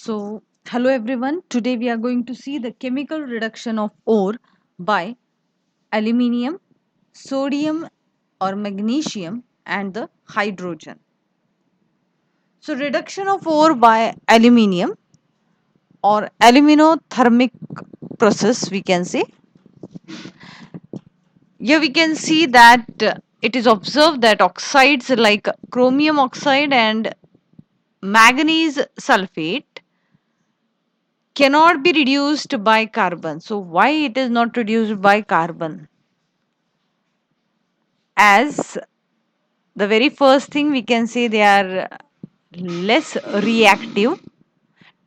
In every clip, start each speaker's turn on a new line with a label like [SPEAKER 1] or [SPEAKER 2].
[SPEAKER 1] So, hello everyone. Today we are going to see the chemical reduction of ore by aluminium, sodium or magnesium and the hydrogen. So, reduction of ore by aluminium or aluminothermic process we can say. Here we can see that it is observed that oxides like chromium oxide and manganese sulfate cannot be reduced by carbon. So why it is not reduced by carbon? As the very first thing we can say they are less reactive,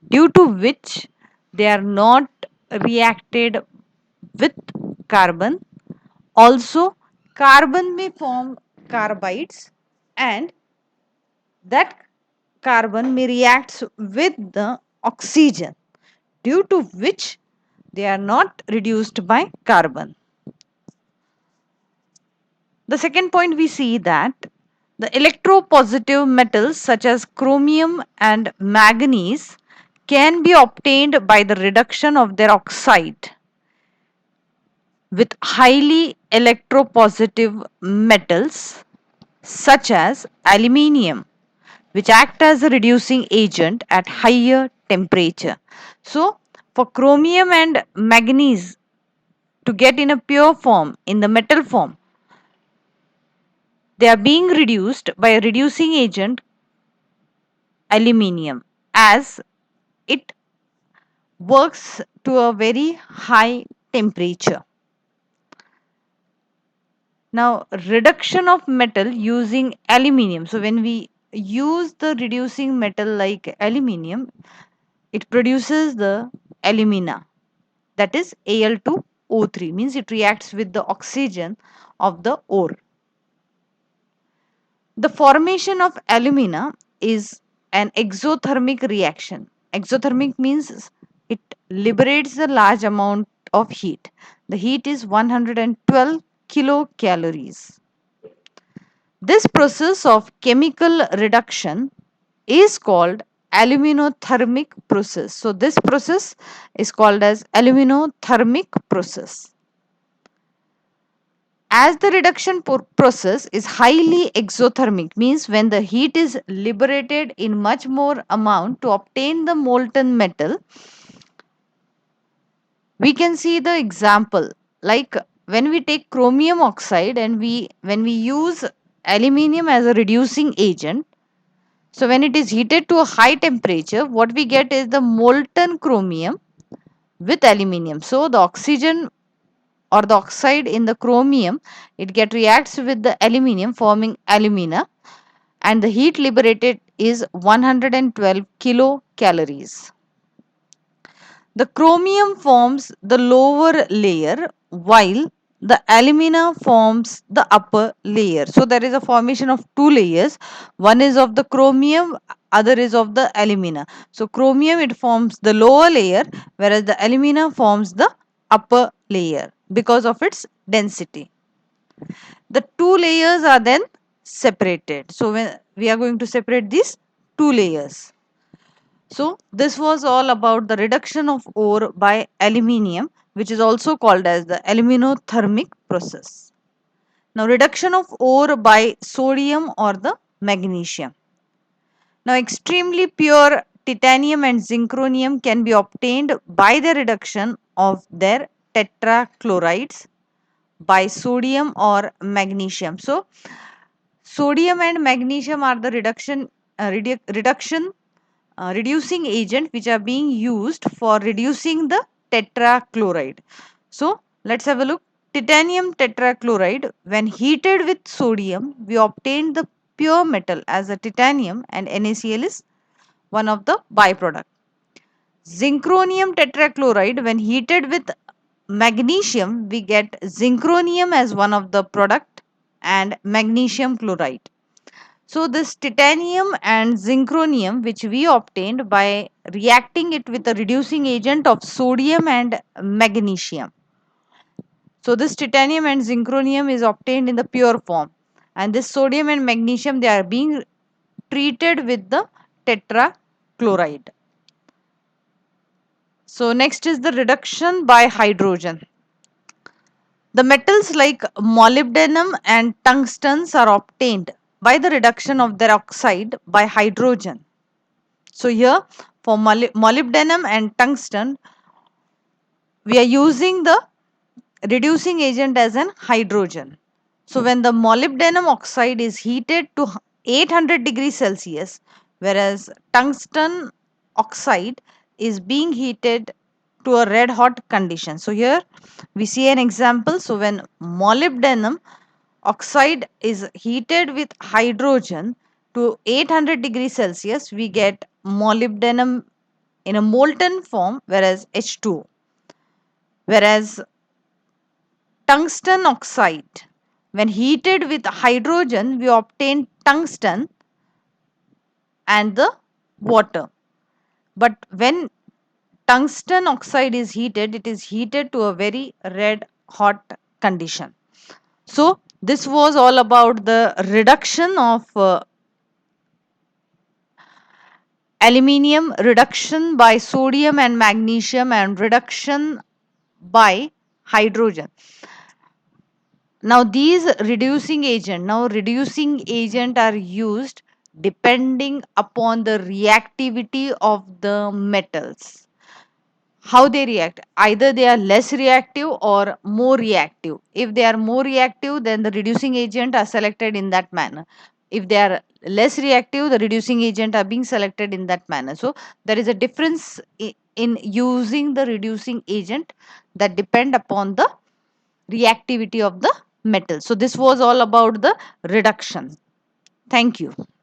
[SPEAKER 1] due to which they are not reacted with carbon. Also, carbon may form carbides and that carbon may react with the oxygen, due to which they are not reduced by carbon. The second point we see that the electropositive metals such as chromium and manganese can be obtained by the reduction of their oxide with highly electropositive metals such as aluminium, which act as a reducing agent at higher temperature. So for chromium and manganese to get in a pure form, in the metal form, they are being reduced by a reducing agent aluminium, as it works to a very high temperature. Now, reduction of metal using aluminium. So, when we use the reducing metal like aluminium, it produces the alumina, that is Al2O3, means it reacts with the oxygen of the ore. The formation of alumina is an exothermic reaction. Exothermic means it liberates a large amount of heat. The heat is 112 kilocalories. This process of chemical reduction is called aluminothermic process. So this process is called as aluminothermic process. As the reduction process is highly exothermic, means when the heat is liberated in much more amount to obtain the molten metal, we can see the example like when we take chromium oxide and when we use aluminium as a reducing agent. So when it is heated to a high temperature, what we get is the molten chromium with aluminium. So the oxygen or the oxide in the chromium, it get reacts with the aluminium forming alumina, and the heat liberated is 112 kilocalories. The chromium forms the lower layer while the alumina forms the upper layer. So there is a formation of two layers. One is of the chromium, other is of the alumina. So chromium it forms the lower layer, whereas the alumina forms the upper layer because of its density. The two layers are then separated. So when we are going to separate these two layers. So this was all about the reduction of ore by aluminium, which is also called as the aluminothermic process. Now reduction of ore by sodium or the magnesium. Now extremely pure titanium and zinc can be obtained by the reduction of their tetrachlorides by sodium or magnesium. So sodium and magnesium are the reducing agent which are being used for reducing the tetrachloride. So let's have a look. Titanium tetrachloride, when heated with sodium, we obtain the pure metal as a titanium, and NaCl is one of the byproduct. Zinchronium tetrachloride, when heated with magnesium, we get zinchronium as one of the product and magnesium chloride. So this titanium and zinchronium, which we obtained by reacting it with a reducing agent of sodium and magnesium. So this titanium and zinchronium is obtained in the pure form, and this sodium and magnesium, they are being treated with the tetrachloride. So next is the reduction by hydrogen. The metals like molybdenum and tungstens are obtained by the reduction of their oxide by hydrogen. So here for molybdenum and tungsten, we are using the reducing agent as an hydrogen. So when the molybdenum oxide is heated to 800 degrees Celsius, whereas tungsten oxide is being heated to a red hot condition. So here we see an example. So when molybdenum oxide is heated with hydrogen to 800 degrees Celsius, we get molybdenum in a molten form, whereas H2O. Whereas tungsten oxide, when heated with hydrogen, we obtain tungsten and the water. But when tungsten oxide is heated, it is heated to a very red hot condition. So this was all about the reduction of aluminium, reduction by sodium and magnesium, and reduction by hydrogen. Now reducing agent are used depending upon the reactivity of the metals. How they react, either they are less reactive or more reactive. If they are more reactive, then the reducing agent are selected in that manner. If they are less reactive, the reducing agent are being selected in that manner. So there is a difference in using the reducing agent that depend upon the reactivity of the metal. So this was all about the reduction. Thank you.